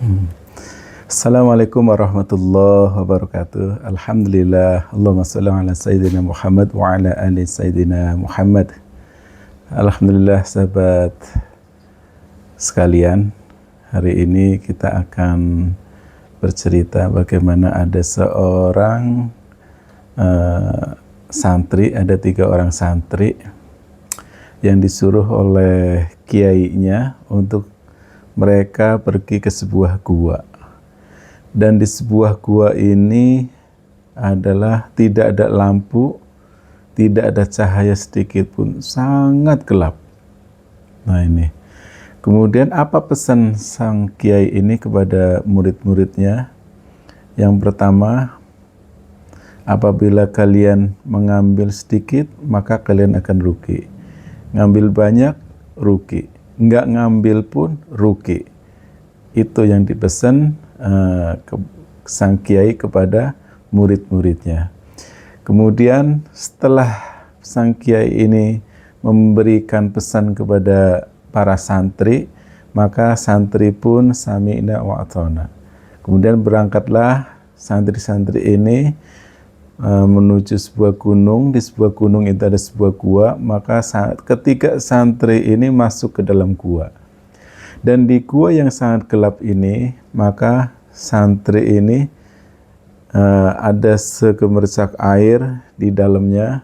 Hmm. Assalamualaikum warahmatullahi wabarakatuh. Alhamdulillah. Allahumma shalli ala Sayyidina Muhammad wa ala ali Sayyidina Muhammad. Alhamdulillah sahabat sekalian, hari ini kita akan bercerita bagaimana ada seorang santri, ada 3 orang santri yang disuruh oleh kiainya untuk mereka pergi ke sebuah gua. Dan di sebuah gua ini adalah tidak ada lampu, tidak ada cahaya sedikit pun, sangat gelap. Nah ini. Kemudian apa pesan sang kiai ini kepada murid-muridnya? Yang pertama, apabila kalian mengambil sedikit, maka kalian akan rugi. Ngambil banyak, rugi. Nggak ngambil pun rugi. Itu yang dipesan sang kiai kepada murid-muridnya. Kemudian setelah sang kiai ini memberikan pesan kepada para santri, maka santri pun sami'na wa ata'na. Kemudian berangkatlah santri-santri ini menuju sebuah gunung. Di sebuah gunung itu ada sebuah gua, maka ketiga santri ini masuk ke dalam gua. Dan di gua yang sangat gelap ini, maka santri ini ada segemercak air di dalamnya.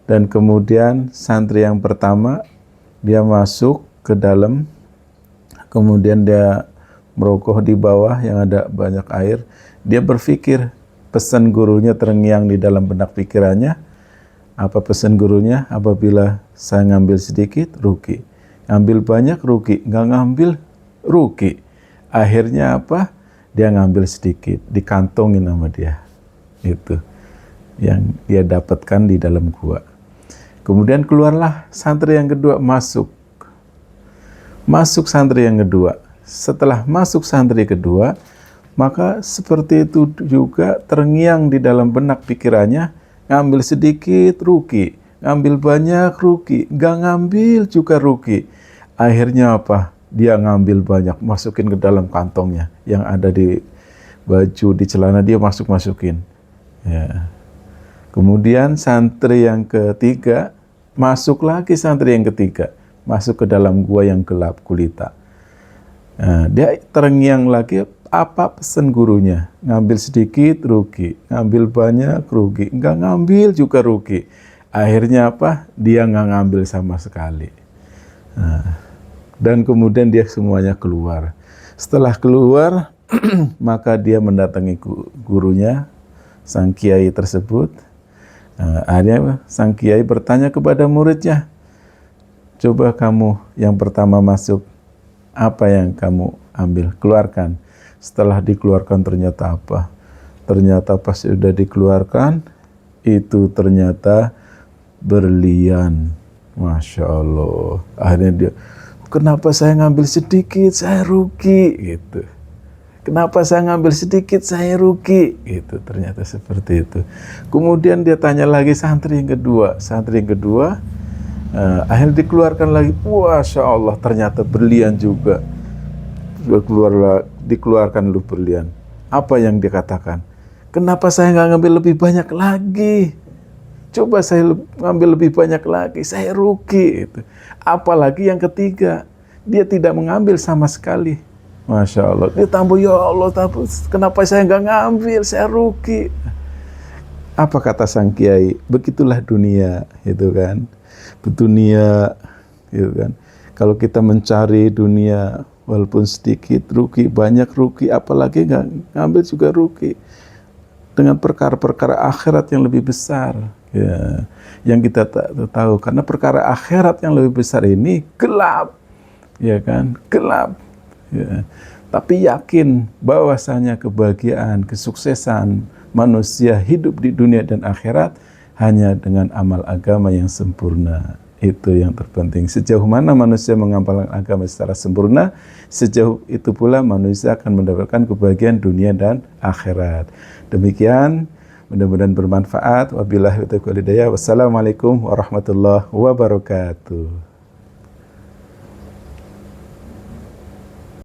Dan kemudian santri yang pertama, dia masuk ke dalam, kemudian dia merogoh di bawah yang ada banyak air. Dia berpikir, pesan gurunya terngiang di dalam benak pikirannya. Apa pesan gurunya? Apabila saya ngambil sedikit, rugi. Ngambil banyak, rugi. Nggak ngambil, rugi. Akhirnya apa? Dia ngambil sedikit, dikantongin sama dia. Itu yang dia dapatkan di dalam gua. Kemudian keluarlah santri yang kedua, masuk santri yang kedua. Setelah masuk santri kedua, maka seperti itu juga terngiang di dalam benak pikirannya, ngambil sedikit rugi, ngambil banyak rugi, nggak ngambil juga rugi. Akhirnya apa? Dia ngambil banyak, masukin ke dalam kantongnya yang ada di baju, di celana, dia masukin. Ya. Kemudian santri yang ketiga, masuk lagi santri yang ketiga, masuk ke dalam gua yang gelap gulita. Nah, dia terngiang lagi, apa pesan gurunya? Ngambil sedikit rugi, ngambil banyak rugi, nggak ngambil juga rugi. Akhirnya apa? Dia nggak ngambil sama sekali. Nah, dan kemudian dia semuanya keluar. Setelah keluar, maka dia mendatangi gurunya, sang kiai tersebut. Nah, akhirnya sang kiai bertanya kepada muridnya, coba kamu yang pertama masuk, apa yang kamu ambil? Keluarkan. Setelah dikeluarkan ternyata apa? Ternyata pas sudah dikeluarkan, itu ternyata berlian. Masya Allah. Akhirnya dia, kenapa saya ngambil sedikit, saya rugi? Gitu. Kenapa saya ngambil sedikit, saya rugi? Gitu. Ternyata seperti itu. Kemudian dia tanya lagi santri yang kedua. Santri yang kedua, akhirnya dikeluarkan lagi. Masya Allah, ternyata berlian juga. Dikeluarkan lu berlian. Apa yang dikatakan? Kenapa saya nggak ngambil lebih banyak lagi? Coba saya ngambil lebih banyak lagi, saya rugi. Itu. Apalagi yang ketiga, dia tidak mengambil sama sekali. Masya Allah. Dia tambah, ya Allah, kenapa saya nggak ngambil? Saya rugi. Apa kata sang kiai? Begitulah dunia, gitu kan? Dunia, gitu kan? Kalau kita mencari dunia, walaupun sedikit rugi, banyak rugi, apalagi nggak ngambil juga rugi. Dengan perkara-perkara akhirat yang lebih besar, ya, yang kita tahu, karena perkara akhirat yang lebih besar ini gelap, ya kan, gelap. Ya. Tapi yakin bahwasanya kebahagiaan, kesuksesan manusia hidup di dunia dan akhirat hanya dengan amal agama yang sempurna. Itu yang terpenting. Sejauh mana manusia mengamalkan agama secara sempurna, sejauh itu pula manusia akan mendapatkan kebahagiaan dunia dan akhirat. Demikian, mudah-mudahan bermanfaat. Wabillahi taufiq wal hidayah. Wassalamualaikum warahmatullahi wabarakatuh.